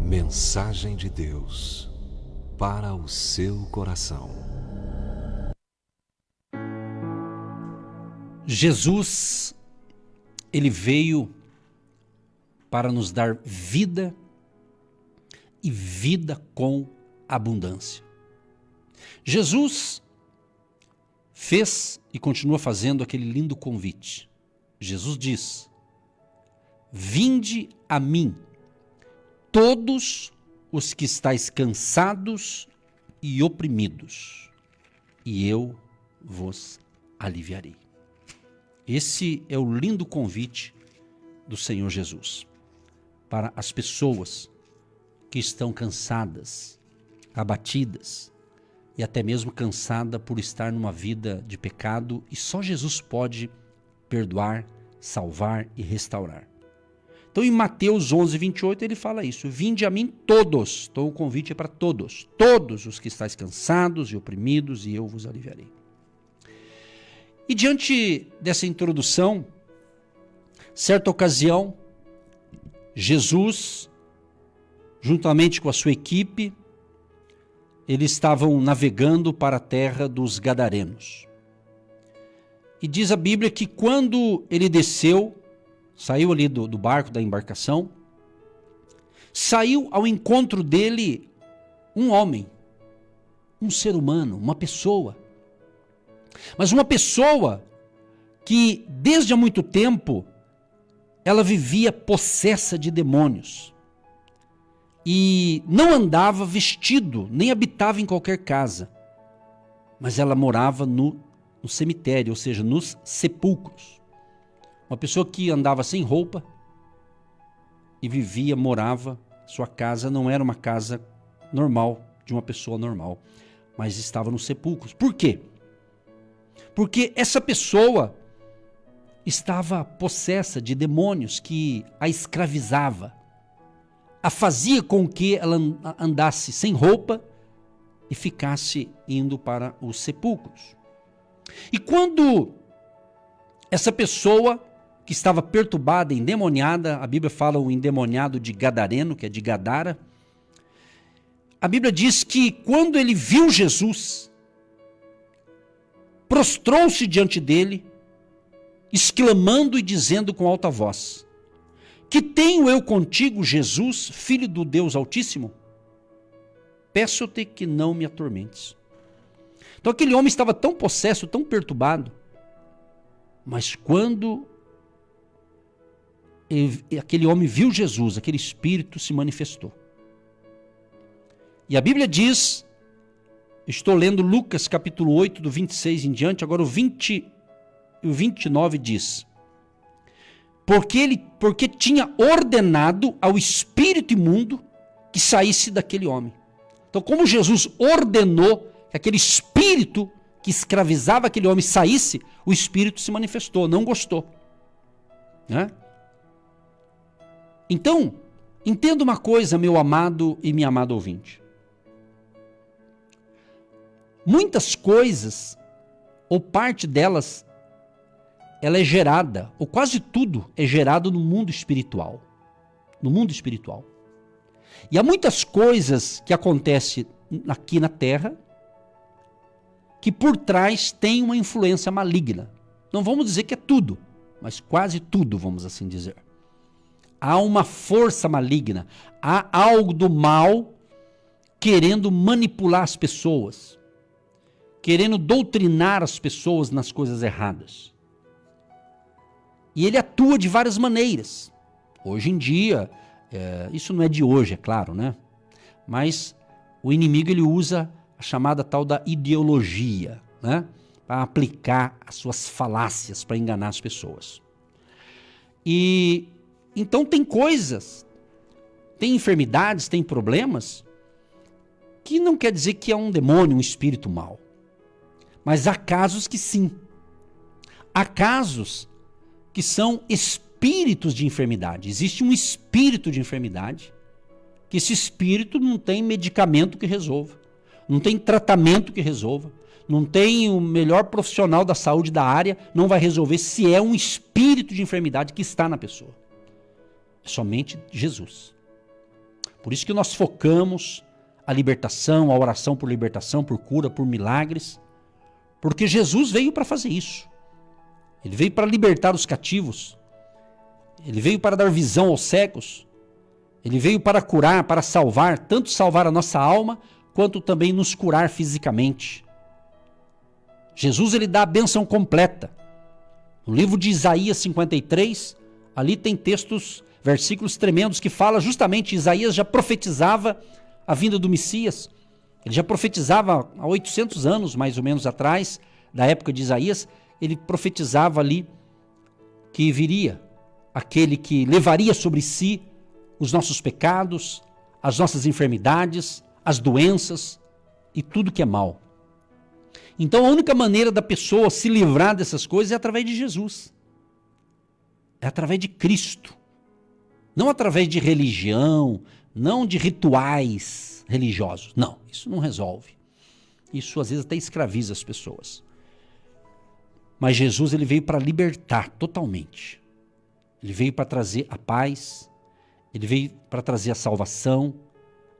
Mensagem de Deus para o seu coração. Jesus, ele veio para nos dar vida e vida com abundância. Jesus fez e continua fazendo aquele lindo convite. Jesus diz: vinde a mim, todos os que estáis cansados e oprimidos, e eu vos aliviarei. Esse é o lindo convite do Senhor Jesus para as pessoas que estão cansadas, abatidas e até mesmo cansada por estar numa vida de pecado, e só Jesus pode perdoar, salvar e restaurar. Então em Mateus 11, 28 ele fala isso: vinde a mim todos. Então o convite é para todos, todos os que estáis cansados e oprimidos, e eu vos aliviarei. E diante dessa introdução, certa ocasião, Jesus, juntamente com a sua equipe, eles estavam navegando para a terra dos Gadarenos. E diz a Bíblia que quando ele desceu, saiu ali do barco, da embarcação, saiu ao encontro dele um homem, um ser humano, uma pessoa. Mas uma pessoa que desde há muito tempo ela vivia possessa de demônios. E não andava vestido, nem habitava em qualquer casa. Mas ela morava no cemitério, ou seja, nos sepulcros. Uma pessoa que andava sem roupa e vivia, morava, sua casa não era uma casa normal, de uma pessoa normal, mas estava nos sepulcros. Por quê? Porque essa pessoa estava possessa de demônios que a escravizava, a fazia com que ela andasse sem roupa e ficasse indo para os sepulcros. E quando essa pessoa que estava perturbada, endemoniada, a Bíblia fala o endemoniado de Gadareno, que é de Gadara, a Bíblia diz que quando ele viu Jesus, prostrou-se diante dele, exclamando e dizendo com alta voz: que tenho eu contigo, Jesus, filho do Deus Altíssimo? Peço-te que não me atormentes. Então aquele homem estava tão possesso, tão perturbado, mas quando aquele homem viu Jesus, aquele espírito se manifestou. E a Bíblia diz, estou lendo Lucas capítulo 8, do 26 em diante, agora o 29 diz: porque tinha ordenado ao espírito imundo que saísse daquele homem. Então, como Jesus ordenou que aquele espírito que escravizava aquele homem saísse, o espírito se manifestou, não gostou. Né? Então, entenda uma coisa, meu amado e minha amada ouvinte. Muitas coisas, ou parte delas, ela é gerada, ou quase tudo é gerado no mundo espiritual. No mundo espiritual. E há muitas coisas que acontecem aqui na Terra que por trás tem uma influência maligna. Não vamos dizer que é tudo, mas quase tudo, vamos assim dizer. Há uma força maligna, há algo do mal querendo manipular as pessoas, querendo doutrinar as pessoas nas coisas erradas. E ele atua de várias maneiras. Hoje em dia, isso não é de hoje, é claro, né? Mas o inimigo ele usa a chamada tal da ideologia, né? Para aplicar as suas falácias, para enganar as pessoas. E então tem coisas, tem enfermidades, tem problemas, que não quer dizer que é um demônio, um espírito mau. Mas há casos que sim. Há casos que são espíritos de enfermidade. Existe um espírito de enfermidade, que esse espírito não tem medicamento que resolva, não tem tratamento que resolva, não tem o melhor profissional da saúde da área, não vai resolver se é um espírito de enfermidade que está na pessoa. É somente Jesus. Por isso que nós focamos a libertação, a oração por libertação, por cura, por milagres. Porque Jesus veio para fazer isso. Ele veio para libertar os cativos. Ele veio para dar visão aos cegos. Ele veio para curar, para salvar, tanto salvar a nossa alma, quanto também nos curar fisicamente. Jesus, ele dá a bênção completa. No livro de Isaías 53, ali tem textos, versículos tremendos que fala justamente, Isaías já profetizava a vinda do Messias. Ele já profetizava há 800 anos, mais ou menos atrás, da época de Isaías, ele profetizava ali que viria aquele que levaria sobre si os nossos pecados, as nossas enfermidades, as doenças e tudo que é mal. Então a única maneira da pessoa se livrar dessas coisas é através de Jesus. É através de Cristo. Não através de religião, não de rituais religiosos. Não, isso não resolve. Isso às vezes até escraviza as pessoas. Mas Jesus, ele veio para libertar totalmente. Ele veio para trazer a paz, ele veio para trazer a salvação,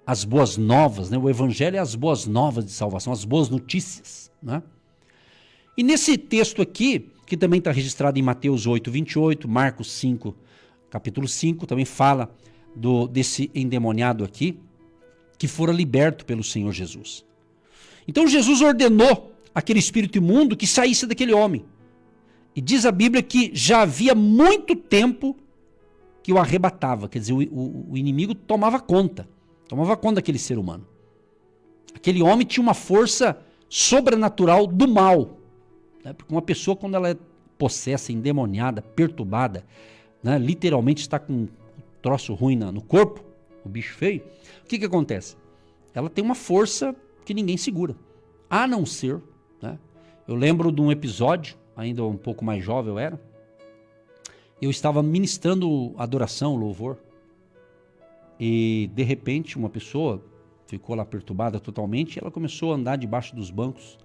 as boas novas, né? O evangelho é as boas novas de salvação, as boas notícias, né? E nesse texto aqui, que também está registrado em Mateus 8, 28, Marcos 5, capítulo 5, também fala desse endemoniado aqui, que fora liberto pelo Senhor Jesus. Então Jesus ordenou aquele espírito imundo que saísse daquele homem. E diz a Bíblia que já havia muito tempo que o arrebatava, quer dizer, o inimigo tomava conta daquele ser humano. Aquele homem tinha uma força sobrenatural do mal, né? Porque uma pessoa, quando ela é possessa, endemoniada, perturbada, né? Literalmente está com um troço ruim no corpo, o bicho feio, o que acontece? Ela tem uma força que ninguém segura, a não ser, né? Eu lembro de um episódio, ainda um pouco mais jovem eu estava ministrando adoração, louvor, e de repente uma pessoa ficou lá perturbada totalmente, e ela começou a andar debaixo dos bancos,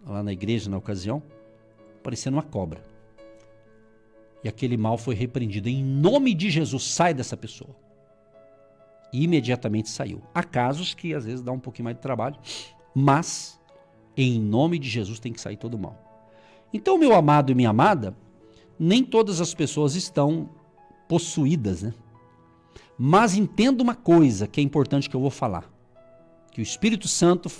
lá na igreja na ocasião, parecendo uma cobra. E aquele mal foi repreendido. Em nome de Jesus, sai dessa pessoa. E imediatamente saiu. Há casos que às vezes dá um pouquinho mais de trabalho, mas em nome de Jesus tem que sair todo o mal. Então, meu amado e minha amada, nem todas as pessoas estão possuídas, né? Mas entenda uma coisa que é importante que eu vou falar. Que o Espírito Santo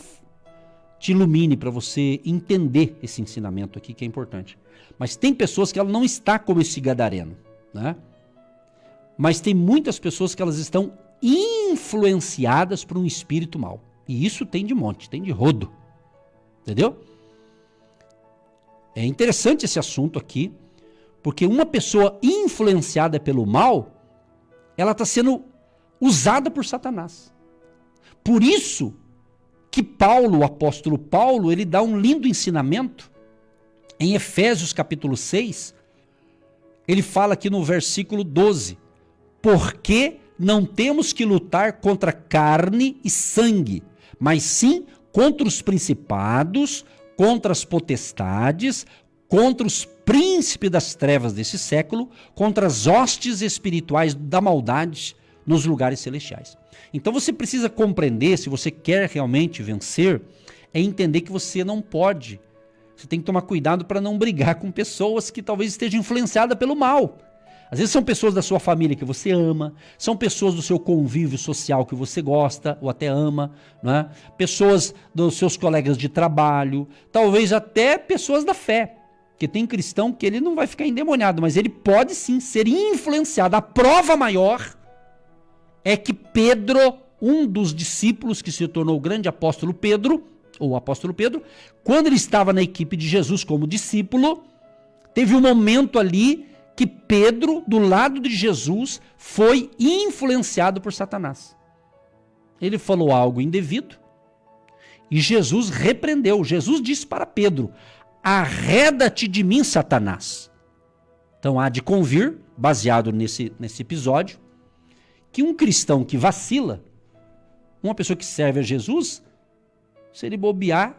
te ilumine para você entender esse ensinamento aqui que é importante. Mas tem pessoas que ela não está como esse gadareno, né? Mas tem muitas pessoas que elas estão influenciadas por um espírito mau. E isso tem de monte, tem de rodo. Entendeu? É interessante esse assunto aqui, porque uma pessoa influenciada pelo mal, ela está sendo usada por Satanás. Por isso que Paulo, o apóstolo Paulo, ele dá um lindo ensinamento em Efésios capítulo 6, ele fala aqui no versículo 12, porque não temos que lutar contra carne e sangue, mas sim contra os principados, contra as potestades, contra os príncipes das trevas desse século, contra as hostes espirituais da maldade nos lugares celestiais. Então você precisa compreender, se você quer realmente vencer, é entender que você não pode. Você tem que tomar cuidado para não brigar com pessoas que talvez estejam influenciadas pelo mal. Às vezes são pessoas da sua família que você ama, são pessoas do seu convívio social que você gosta ou até ama, não é? Pessoas dos seus colegas de trabalho, talvez até pessoas da fé. Porque tem cristão que ele não vai ficar endemoniado, mas ele pode sim ser influenciado. A prova maior é que Pedro, um dos discípulos que se tornou o grande apóstolo Pedro, ou o apóstolo Pedro, quando ele estava na equipe de Jesus como discípulo, teve um momento ali que Pedro, do lado de Jesus, foi influenciado por Satanás. Ele falou algo indevido e Jesus repreendeu. Jesus disse para Pedro: arreda-te de mim, Satanás. Então há de convir, baseado nesse episódio, que um cristão que vacila, uma pessoa que serve a Jesus, se ele bobear,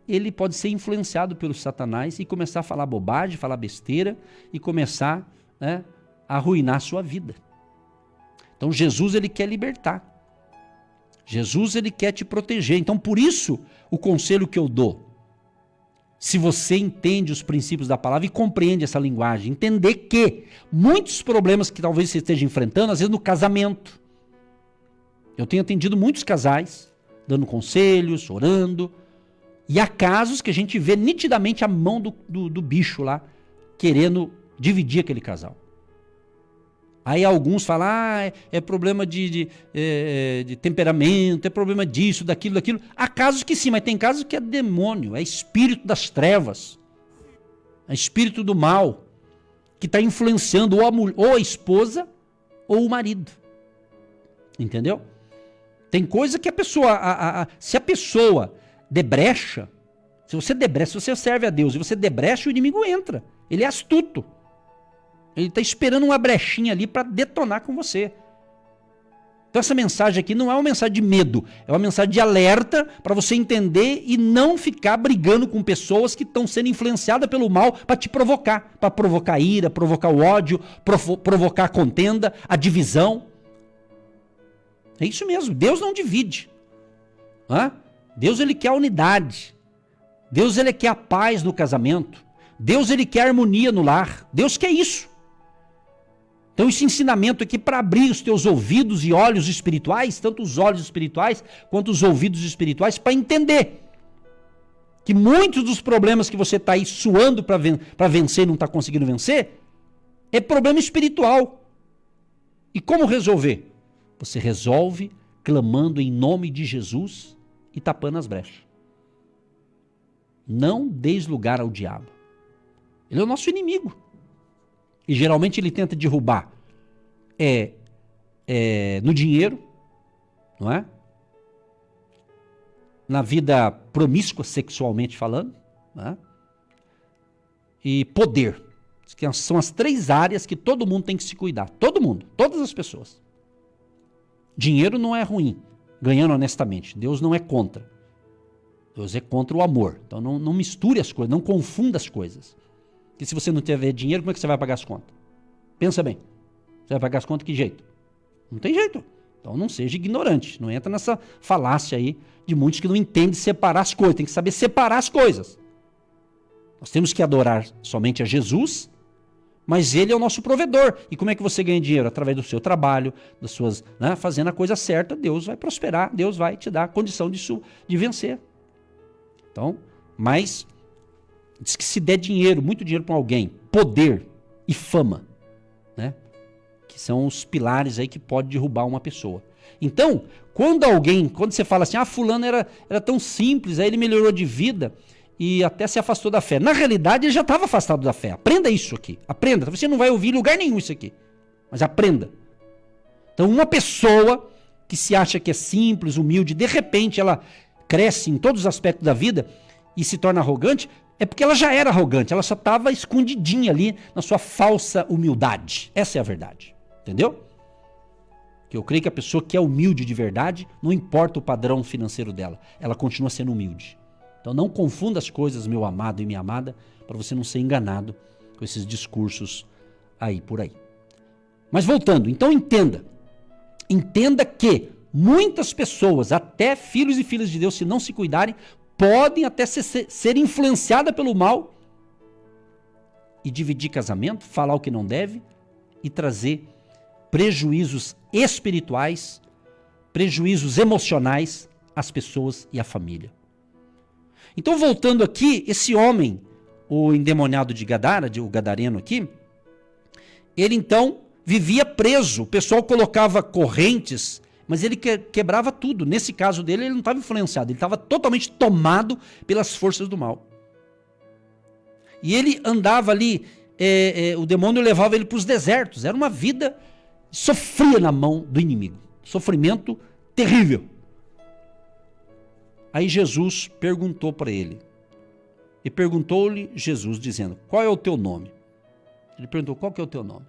ele pode ser influenciado pelo Satanás e começar a falar bobagem, falar besteira e começar, né, a arruinar a sua vida. Então Jesus, ele quer libertar. Jesus, ele quer te proteger. Então, por isso, o conselho que eu dou, se você entende os princípios da palavra e compreende essa linguagem, entender que muitos problemas que talvez você esteja enfrentando, às vezes no casamento, eu tenho atendido muitos casais, dando conselhos, orando, e há casos que a gente vê nitidamente a mão do bicho lá, querendo dividir aquele casal. Aí alguns falam, é problema de temperamento, é problema disso, daquilo. Há casos que sim, mas tem casos que é demônio, é espírito das trevas, é espírito do mal, que está influenciando ou a esposa ou o marido. Entendeu? Tem coisa que a pessoa, se a pessoa debrecha, se você serve a Deus e você debrecha, o inimigo entra. Ele é astuto. Ele está esperando uma brechinha ali para detonar com você. Então essa mensagem aqui não é uma mensagem de medo, é uma mensagem de alerta para você entender e não ficar brigando com pessoas que estão sendo influenciadas pelo mal para te provocar. Para provocar ira, provocar o ódio, provocar a contenda, a divisão. É isso mesmo, Deus não divide. Deus, ele quer a unidade. Deus, ele quer a paz no casamento. Deus, ele quer a harmonia no lar. Deus quer isso. Então esse ensinamento aqui para abrir os teus ouvidos e olhos espirituais, tanto os olhos espirituais quanto os ouvidos espirituais, para entender que muitos dos problemas que você está aí suando para vencer e não está conseguindo vencer, é problema espiritual. E como resolver? Você resolve clamando em nome de Jesus e tapando as brechas. Não deis lugar ao diabo. Ele é o nosso inimigo. E geralmente ele tenta derrubar no dinheiro, não é? Na vida promíscua, sexualmente falando, não é? E poder. Que são as 3 áreas que todo mundo tem que se cuidar. Todo mundo, todas as pessoas. Dinheiro não é ruim, ganhando honestamente. Deus não é contra. Deus é contra o amor. Então não misture as coisas, não confunda as coisas. Porque se você não tiver dinheiro, como é que você vai pagar as contas? Pensa bem. Você vai pagar as contas de que jeito? Não tem jeito. Então não seja ignorante. Não entra nessa falácia aí de muitos que não entendem separar as coisas. Tem que saber separar as coisas. Nós temos que adorar somente a Jesus, mas ele é o nosso provedor. E como é que você ganha dinheiro? Através do seu trabalho, das suas, fazendo a coisa certa, Deus vai prosperar, Deus vai te dar a condição de vencer. Então, mas diz que se der dinheiro, muito dinheiro para alguém, poder e fama, que são os pilares aí que pode derrubar uma pessoa. Então, quando você fala assim, fulano era tão simples, aí ele melhorou de vida e até se afastou da fé. Na realidade, ele já estava afastado da fé. Aprenda isso aqui. Aprenda. Você não vai ouvir em lugar nenhum isso aqui. Mas aprenda. Então, uma pessoa que se acha que é simples, humilde, de repente ela cresce em todos os aspectos da vida e se torna arrogante, é porque ela já era arrogante. Ela só estava escondidinha ali na sua falsa humildade. Essa é a verdade. Entendeu? Que eu creio que a pessoa que é humilde de verdade, não importa o padrão financeiro dela, ela continua sendo humilde. Então não confunda as coisas, meu amado e minha amada, para você não ser enganado com esses discursos aí por aí. Mas voltando, então entenda que muitas pessoas, até filhos e filhas de Deus, se não se cuidarem, podem até ser influenciadas pelo mal e dividir casamento, falar o que não deve e trazer prejuízos espirituais, prejuízos emocionais às pessoas e à família. Então, voltando aqui, esse homem, o endemoniado de Gadara, o gadareno aqui, ele então vivia preso. O pessoal colocava correntes, mas ele quebrava tudo. Nesse caso dele, ele não estava influenciado, ele estava totalmente tomado pelas forças do mal. E ele andava ali, o demônio levava ele para os desertos. Era uma vida sofria na mão do inimigo. Sofrimento terrível. Aí Jesus perguntou para ele. E perguntou-lhe Jesus, dizendo, qual é o teu nome? Ele perguntou, qual que é o teu nome?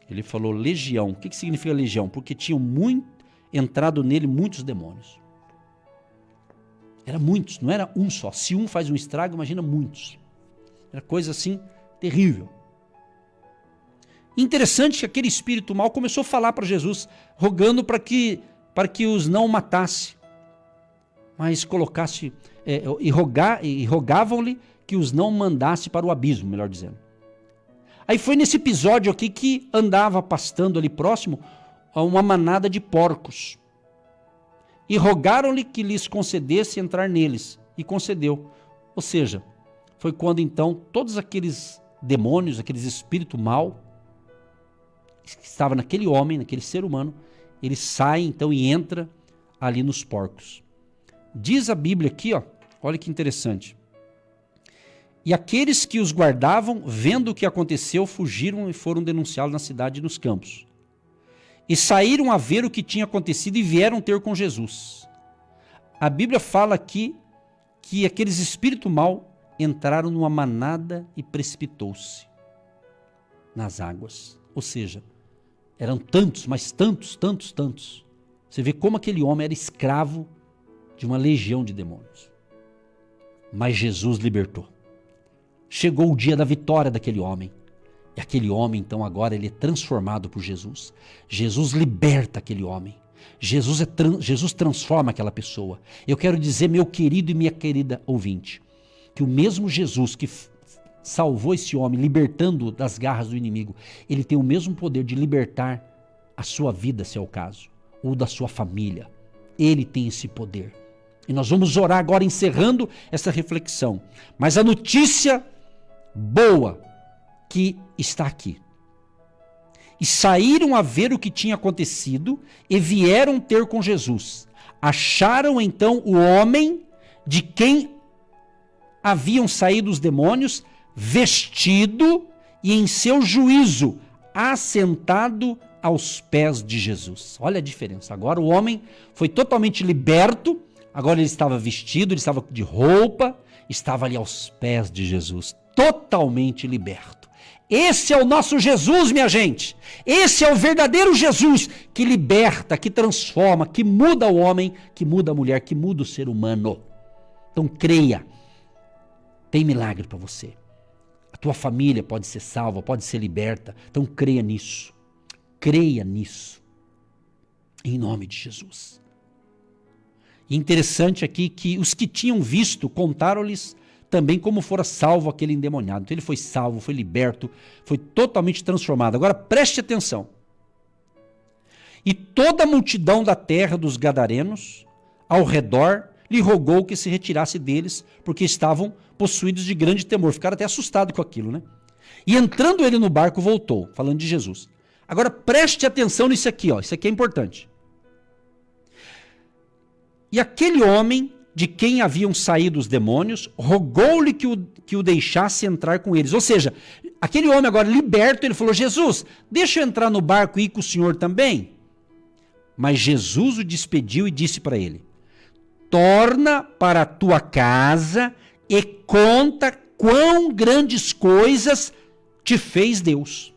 Ele falou, legião. O que significa legião? Porque tinham entrado nele muitos demônios. Era muitos, não era um só. Se um faz um estrago, imagina muitos. Era coisa assim, terrível. Interessante que aquele espírito mau começou a falar para Jesus, rogando para que para que os não matasse, mas colocasse, e rogavam-lhe que os não mandasse para o abismo, melhor dizendo. Aí foi nesse episódio aqui que andava pastando ali próximo a uma manada de porcos. E rogaram-lhe que lhes concedesse entrar neles. E concedeu. Ou seja, foi quando então todos aqueles demônios, aqueles espíritos mal que estavam naquele homem, naquele ser humano, ele sai então e entra ali nos porcos. Diz a Bíblia aqui, ó, olha que interessante. E aqueles que os guardavam, vendo o que aconteceu, fugiram e foram denunciá-lo na cidade e nos campos. E saíram a ver o que tinha acontecido e vieram ter com Jesus. A Bíblia fala aqui que aqueles espíritos maus entraram numa manada e precipitou-se nas águas. Ou seja, eram tantos, mas tantos. Você vê como aquele homem era escravo de uma legião de demônios. Mas Jesus libertou. Chegou o dia da vitória daquele homem. E aquele homem, então, agora ele é transformado por Jesus. Jesus liberta aquele homem. Jesus transforma aquela pessoa. Eu quero dizer, meu querido e minha querida ouvinte, que o mesmo Jesus que salvou esse homem, libertando das garras do inimigo, ele tem o mesmo poder de libertar a sua vida, se é o caso, ou da sua família. Ele tem esse poder. E nós vamos orar agora, encerrando essa reflexão. Mas a notícia boa que está aqui. E saíram a ver o que tinha acontecido e vieram ter com Jesus. Acharam então o homem de quem haviam saído os demônios, vestido e em seu juízo, assentado aos pés de Jesus. Olha a diferença. Agora o homem foi totalmente liberto, agora ele estava vestido, ele estava de roupa, estava ali aos pés de Jesus, totalmente liberto. Esse é o nosso Jesus, minha gente. Esse é o verdadeiro Jesus que liberta, que transforma, que muda o homem, que muda a mulher, que muda o ser humano. Então creia, tem milagre para você. A tua família pode ser salva, pode ser liberta. Então creia nisso. Creia nisso. Em nome de Jesus. E interessante aqui que os que tinham visto contaram-lhes também como fora salvo aquele endemoniado. Então ele foi salvo, foi liberto, foi totalmente transformado. Agora preste atenção. E toda a multidão da terra dos gadarenos, ao redor, lhe rogou que se retirasse deles, porque estavam possuídos de grande temor. Ficaram até assustados com aquilo, né? E entrando ele no barco, voltou, falando de Jesus. Agora preste atenção nisso aqui, ó. Isso aqui é importante. E aquele homem de quem haviam saído os demônios, rogou-lhe que o deixasse entrar com eles. Ou seja, aquele homem agora liberto, ele falou, Jesus, deixa eu entrar no barco e ir com o senhor também? Mas Jesus o despediu e disse para ele, torna para a tua casa e conta quão grandes coisas te fez Deus.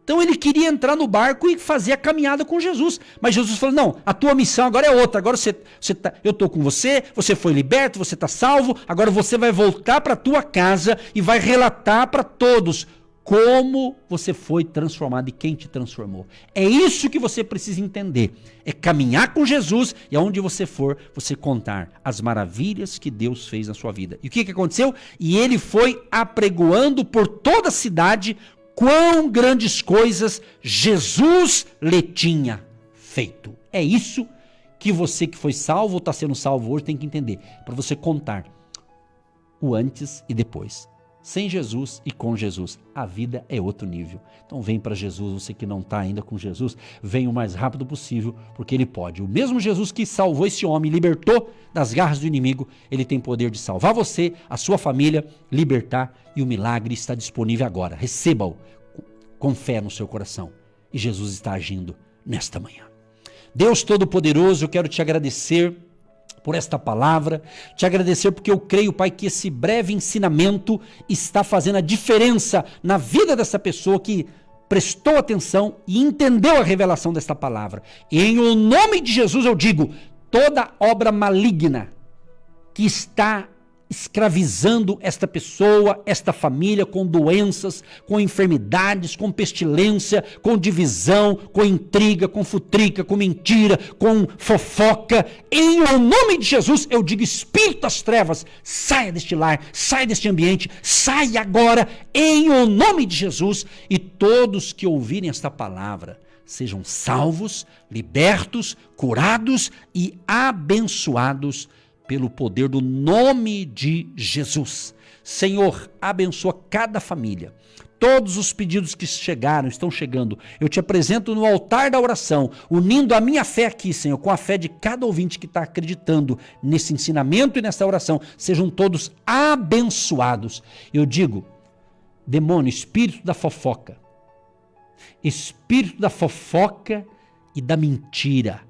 Então ele queria entrar no barco e fazer a caminhada com Jesus. Mas Jesus falou, não, a tua missão agora é outra. Agora eu estou com você, você foi liberto, você está salvo. Agora você vai voltar para a tua casa e vai relatar para todos como você foi transformado e quem te transformou. É isso que você precisa entender. É caminhar com Jesus e aonde você for, você contar as maravilhas que Deus fez na sua vida. E o que aconteceu? E ele foi apregoando por toda a cidade quão grandes coisas Jesus lhe tinha feito. É isso que você que foi salvo ou está sendo salvo hoje tem que entender. Para você contar o antes e depois. Sem Jesus e com Jesus. A vida é outro nível. Então vem para Jesus, você que não está ainda com Jesus, venha o mais rápido possível, porque Ele pode. O mesmo Jesus que salvou esse homem, libertou das garras do inimigo, Ele tem poder de salvar você, a sua família, libertar, e o milagre está disponível agora. Receba-o com fé no seu coração. E Jesus está agindo nesta manhã. Deus Todo-Poderoso, eu quero te agradecer por esta palavra, te agradecer porque eu creio, Pai, que esse breve ensinamento está fazendo a diferença na vida dessa pessoa que prestou atenção e entendeu a revelação desta palavra. E em o nome de Jesus eu digo, toda obra maligna que está escravizando esta pessoa, esta família, com doenças, com enfermidades, com pestilência, com divisão, com intriga, com futrica, com mentira, com fofoca. Em o nome de Jesus, eu digo, espírito das trevas, saia deste lar, saia deste ambiente, saia agora, em o nome de Jesus. E todos que ouvirem esta palavra sejam salvos, libertos, curados e abençoados pelo poder do nome de Jesus. Senhor, abençoa cada família. Todos os pedidos que chegaram, estão chegando, eu te apresento no altar da oração, unindo a minha fé aqui, Senhor, com a fé de cada ouvinte que está acreditando nesse ensinamento e nessa oração. Sejam todos abençoados. Eu digo, demônio, espírito da fofoca e da mentira,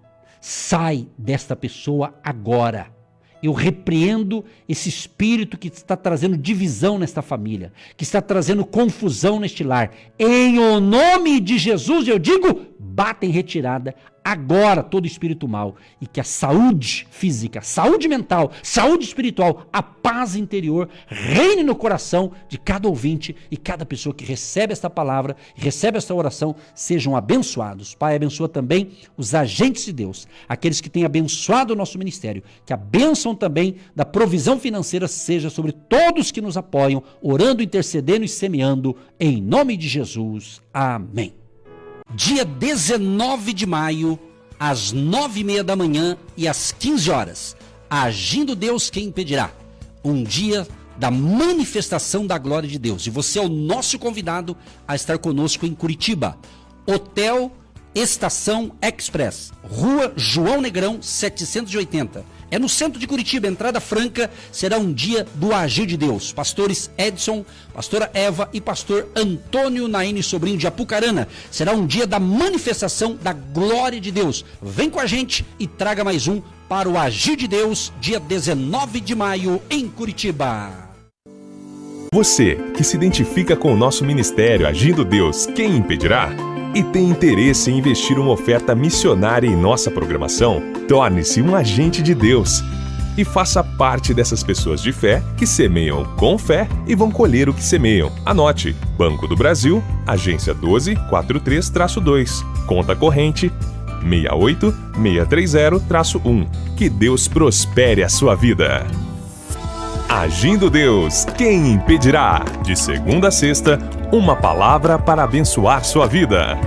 sai desta pessoa agora. Eu repreendo esse espírito que está trazendo divisão nesta família, que está trazendo confusão neste lar. Em o nome de Jesus, eu digo, bata em retirada agora todo espírito mal, e que a saúde física, saúde mental, saúde espiritual, a paz interior reine no coração de cada ouvinte e cada pessoa que recebe esta palavra, recebe esta oração, sejam abençoados. Pai, abençoa também os agentes de Deus, aqueles que têm abençoado o nosso ministério, que a bênção também da provisão financeira seja sobre todos que nos apoiam, orando, intercedendo e semeando, em nome de Jesus. Amém. Dia 19 de maio, às 9h30 da manhã e às 15 horas. Agindo Deus, quem impedirá? Um dia da manifestação da glória de Deus. E você é o nosso convidado a estar conosco em Curitiba. Hotel Estação Express, Rua João Negrão, 780. É no centro de Curitiba, entrada franca. Será um dia do agir de Deus. Pastores Edson, pastora Eva e pastor Antônio Naine Sobrinho de Apucarana. Será um dia da manifestação da glória de Deus. Vem com a gente e traga mais um para o agir de Deus, dia 19 de maio em Curitiba. Você que se identifica com o nosso ministério Agindo Deus, quem impedirá? E tem interesse em investir uma oferta missionária em nossa programação? Torne-se um agente de Deus e faça parte dessas pessoas de fé que semeiam com fé e vão colher o que semeiam. Anote: Banco do Brasil, agência 1243-2, conta corrente 68630-1. Que Deus prospere a sua vida. Agindo Deus, quem impedirá? De segunda a sexta, uma palavra para abençoar sua vida.